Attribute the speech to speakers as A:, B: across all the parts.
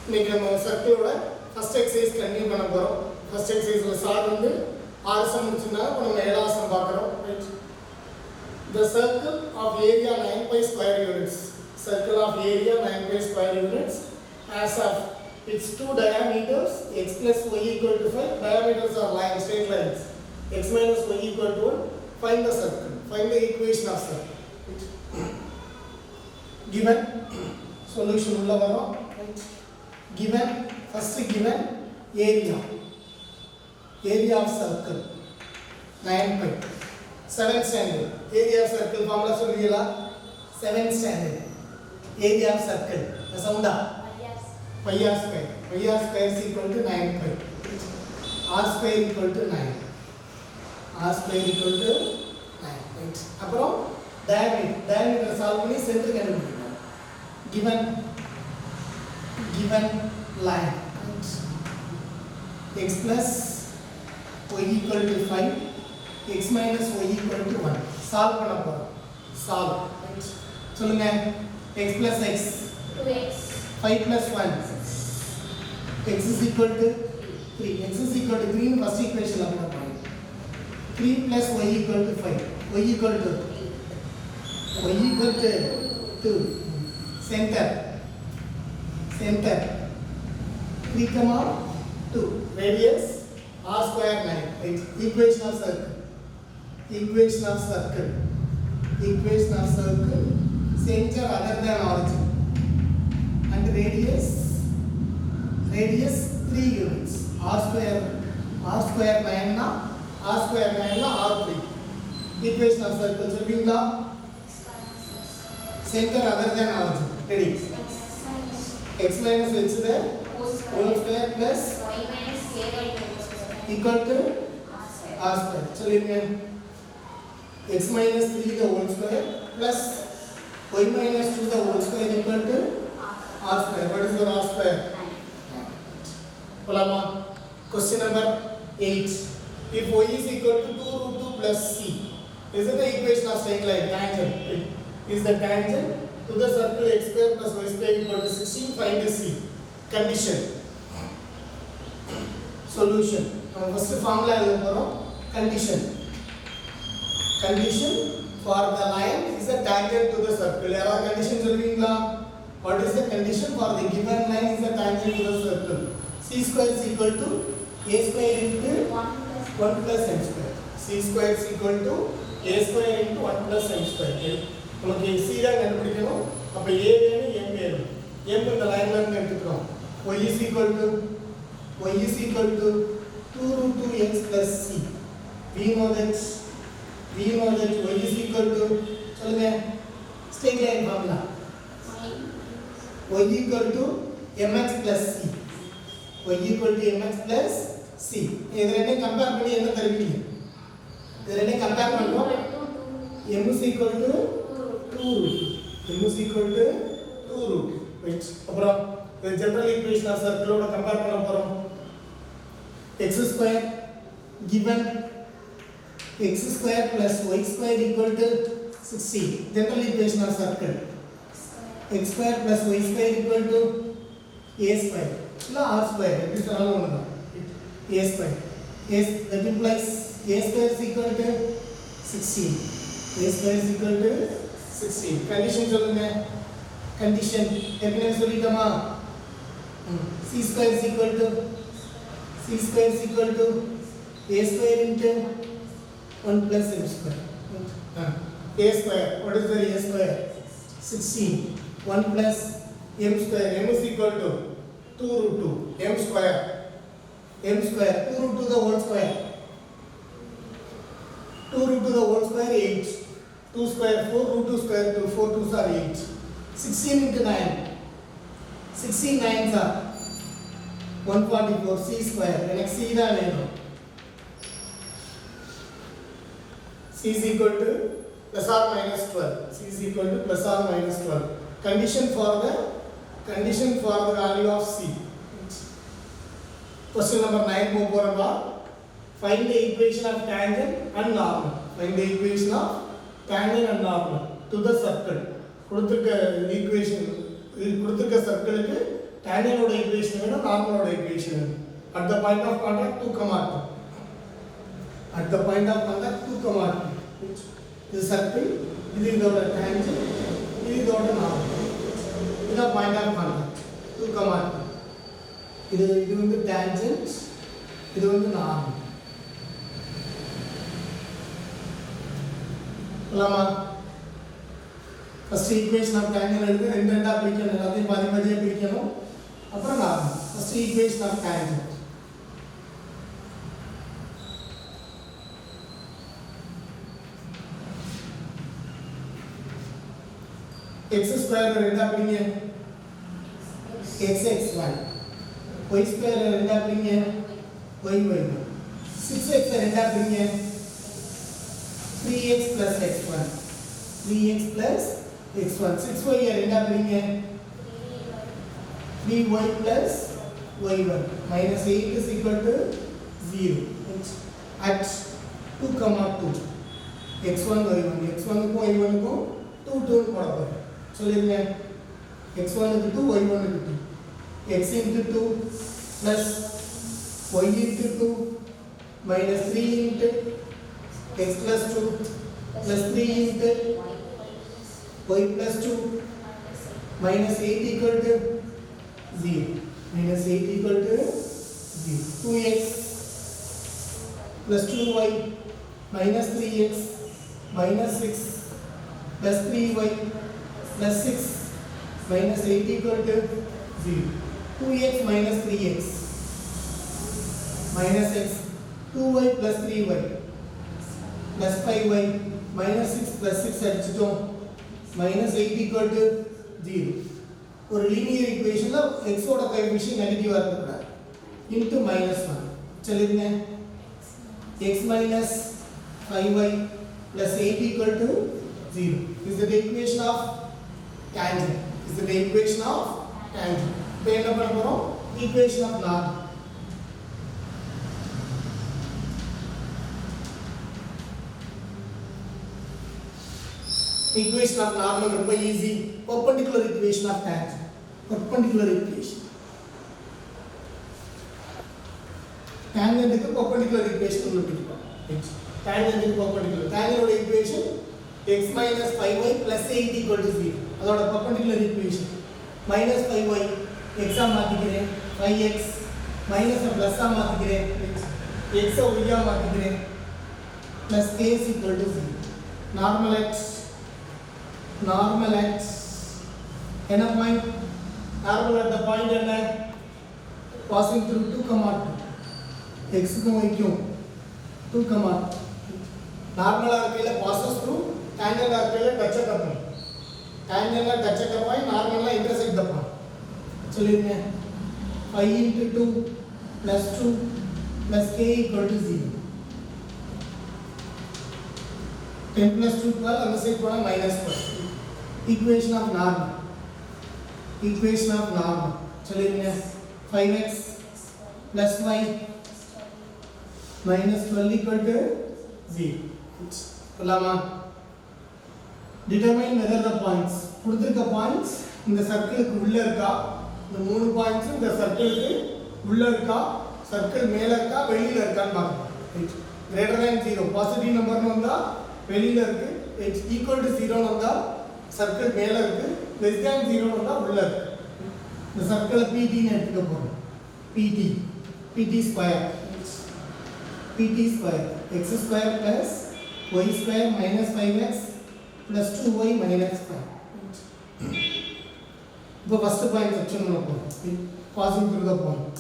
A: இன்னைக்கு நம்ம சர்க்கிளோட first exercise continue பண்ண போகிறோம். ஃபர்ஸ்ட் எக்ஸசைஸ்ல சார் வந்து 6 சம் முடிச்சிருந்தாங்க. இப்போ நம்ம 7வது சம் பார்க்குறோம். Right. The circle of area 9 pi square units. Circle of area 9 pi square units has of its two diameters x plus y equal to 5. Diameters are lines, straight lines. X minus y equal to 1. Find the circle. Find the equation of circle. Given solution உள்ள வரோம். Given first given area of circle 9 pi. 7th standard area of circle formula சொல்றீங்களா? 7th standard area of circle சவுண்டா pi r square. Pi r square is equal to 9 pi. R square equal to 9. R square equal to 9. Right. அப்புறம் diameter solve பண்ணி centre கண்டுபிடிக்கணும். given line x plus y equal to 5, x minus y equal to 1. solve பண்ண போறோம். solve. Right. சொல்லுங்க. x plus x
B: 2x
A: 5 plus 1 x is equal to 3. x is equal to 3 first equation ல போட போறோம். 3 plus y equal to 5. y equal to 2. center 3 comma 2. radius r square 9. Right. Equation of circle center other than origin and radius 3 units. r square 9 na r3. Equation of circle சொல்வீங்களா? center other than origin. Ready? x minus h there whole square plus
B: y minus k by
A: equal to r square. சொல்லுங்க. x minus 3 the whole square plus y minus 2 the whole square equal to r square. What is your r square? Polama. Question number 8. If y is equal to 2 root 2 plus c, is it the equation of straight line? Tangent. Is the tangent to the circle x square plus y square equal to 16. Find the c. Condition. Solution. First formula எழுத போறோம். Condition for the line is a tangent to the circle. யாரா condition சொல்வீங்களா? What is the condition for the given line is a tangent to the circle? C square is equal to a square into 1 plus m square. C square is equal to a square into 1 plus m square. நமக்கு c தான் கண்டுபிடிக்கணும். அப்ப a வேணும் m வேணும். m இந்த லைன்ல இருந்து எடுத்துக்கிறோம். y is equal to 2 root 2x plus c. we know that y is equal to சொல்லுங்க straight line formula. y equal to mx plus c. இது ரெண்டையும் கம்பேர் பண்ணி என்ன தருவீங்க? இது ரெண்டையும் கம்பேர் பண்ணுவோம். m is equal to 2 root. Right. அப்புறம் இந்த ஜெனரல் ஈக்குவேஷன் ஆஃப் சர்க்கிளோட கம்பேர் பண்ண போறோம். x square given x square plus y square equal to 16. General equation of circle. x square plus y square equal to a square. இல்ல r square. எப்படி சொன்னாலும் ஒண்ணுதான். a square. That implies a square is equal to 16. Condition சொல்லுங்க. Condition ஏற்கனவே சொல்லிட்டோமா? c square is equal to a square into 1 plus m square. A square. What is the a square? 16. 1 plus m square. M is equal to 2 root 2. M square. 2 root 2 the whole square. 2 root 2 the whole square 8. 2 square 4 root 2 square 2. 4 2s are 8. 16 into 9. 16 9s are 144. C square. எனக்கு c தான் வேணும். C is equal to plus or minus 12. Condition for the value of c. Question number 9 போக போறோமா? Find the equation of tangent and normal. To the circle. கொடுத்திருக்க equation கொடுத்திருக்க சர்க்கிளுக்கு tangent ஓட equation வேணும் normal ஓட equation வேணும் at the point of contact 2 comma 2 at the point of contact 2 comma 2 இது circle இது இதோட tangent இது இதோட normal இது point of contact 2 comma 2 இது வந்து tangent இது வந்து normal போலாமா ஃபர்ஸ்ட் ஈக்குவேஷன் ஆஃப் டான்ஜென்ட் எடுத்து ரெண்டு ரெண்டா பிரிக்கணும் எல்லாத்தையும் பாதி பாதியா பிரிக்கணும் அப்புறம் normal first equation of tangent x square ரெண்டா பிரிங்க x x1 y ஸ்கொயர் ரெண்டா பிரிங்க y y 6x ரெண்டா பிரிங்க 3x plus x1 3x plus x1 6y ரெண்டா பிரிங்க 3y plus y1 minus 8 is equal to 0 at 2 comma 2 x1 y1 x1 க்கும் y1 க்கும் 2 2 போட போறோம் சொல்லுங்க x1 க்கு 2 y1 க்கு 2 x into 2 plus y into 2 minus 3 into x plus 2 plus 3 into y plus 2 minus 8 equal to 0 minus 8 equal to 0 2x plus 2y minus 3x minus 6 plus 3y plus 6 minus 8 equal to 0 2x minus 3x minus x 2y plus 3y plus 5y minus 6 plus 6 அடிச்சிட்டோம் minus 8 equal to 0 ஒரு linear ஈக்குவேஷன்ல x ஓட coefficient நெகட்டிவா இருக்கக்கூடாது into minus 1 சொல்லுங்க x minus 5y plus 8 equal to 0 is the equation of tangent is the equation of tangent இப்போ என்ன பண்ண போறோம் equation of normal equation of normal ரொம்ப easy perpendicular equation of tangent perpendicular equation tangent க்கு perpendicular equation கண்டுபிடிப்போம் tangent க்கு perpendicular tangent ஓட equation x minus 5y plus 8 equal to 0 அதோட perpendicular equation minus 5y x ah மாத்திக்கிறேன் 5x minus a plus ah மாத்திக்கிறேன் x ah y ah மாத்திக்கிறேன் plus k is equal to 0 normal x என்ன point normal at the point என்ன passing through 2 comma 2 x க்கும் y க்கும் 2 comma normal இருக்கையில passes through tangent இருக்கையில touch the point tangent touch the point normal intersect the point சொல்லுங்க 5 into 2 plus 2 plus k equal to 0 10 plus 2 12 அந்த side போனா minus 12 equation of normal சொல்லுங்க 5x plus y minus 12 equal to 0 சொல்லலாமா determine whether the points கொடுத்திருக்க points இந்த சர்க்கிளுக்கு உள்ள இருக்கா இந்த மூணு பாயிண்ட்ஸ் இந்த சர்க்கிளுக்கு உள்ள இருக்கா சர்க்கிள் மேல இருக்கா வெளியில இருக்கான்னு பார்க்கணும் greater than 0 பாசிட்டிவ் நம்பர்னு வந்தா வெளியில இருக்கு x equal to 0 னு வந்தா சர்க்கிள் மேல இருக்கு less than 0 னு வந்தா உள்ள இருக்கு இந்த சர்க்கிளை pt ன்னு எடுத்துக்க போறோம் pt square x square plus y square minus 5x plus 2y minus 5 இப்போ ஃபர்ஸ்ட் பாயிண்ட் செக்ஷன் பண்ண போறோம் passing through the point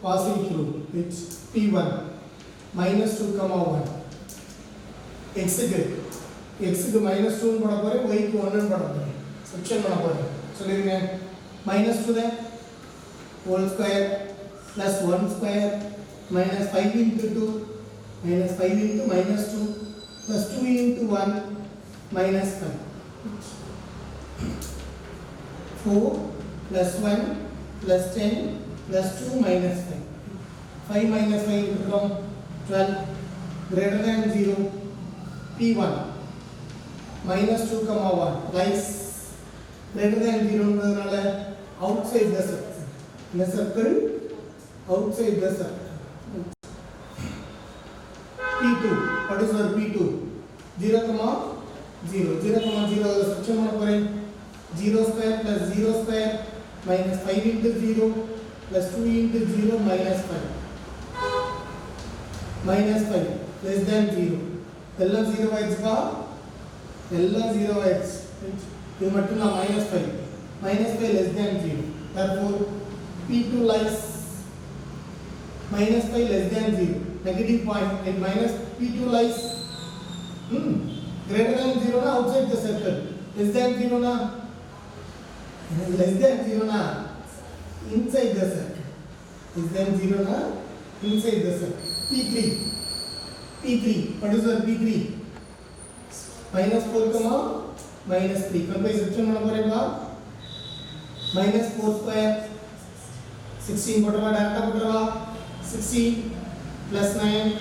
A: passing through it's p1 minus 2 1 x க்கு minus 2 ன்னு போட போறேன் y க்கு 1 ன்னு போட போறேன் செக்ஷன் பண்ண போறேன் சொல்லுங்க minus 2 then whole square plus 1 square minus 5 into 2 minus 5 into minus 2 plus 2 into 1 minus 5 4 plus 1 plus 10 plus 2 minus 5 5 minus 5 become 12 greater than 0 p1 minus 2 comma 1 lies greater than 0 ன்றதுனால outside the circle in a circle outside the circle. P2, what is our P2? 0, 0, 0, 0, section 0 square plus 0 square minus 5 into 0 plus 2 into 0 minus 5. Minus 5 less than 0. All 0 x bar, all 0 x. You must know minus 5. Minus 5 less than 0. Therefore, P2 lies minus 5 less than 0. Negative point and minus P2 lies greater than 0 na outside the circle. Less than 0 na? Less than 0 na? Inside the circle. Less than 0 na? Inside the circle. P3. P3. What is our P3? Minus 4, minus 3. Compare section minus 4 square. 16 16 plus 9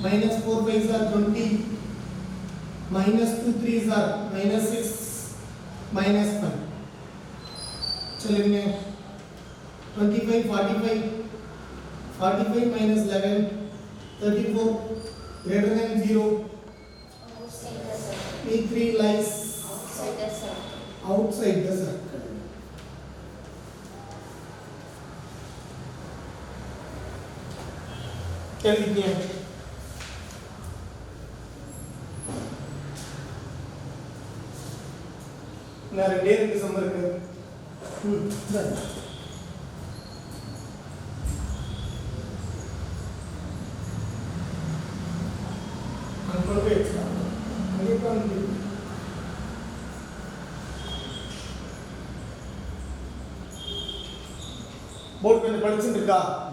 A: minus 4 5s are 20 minus 2 3s are minus 6 minus 5. चलिए 25 45 minus 11 34 greater than 0.
B: Outside the circle.
A: P3 lies
B: Outside the circle.
A: outside the circle. क्या लिखनी है? ना date दिसंबर के done control पे ये कौन board पे படிச்சிட்டு இருக்கா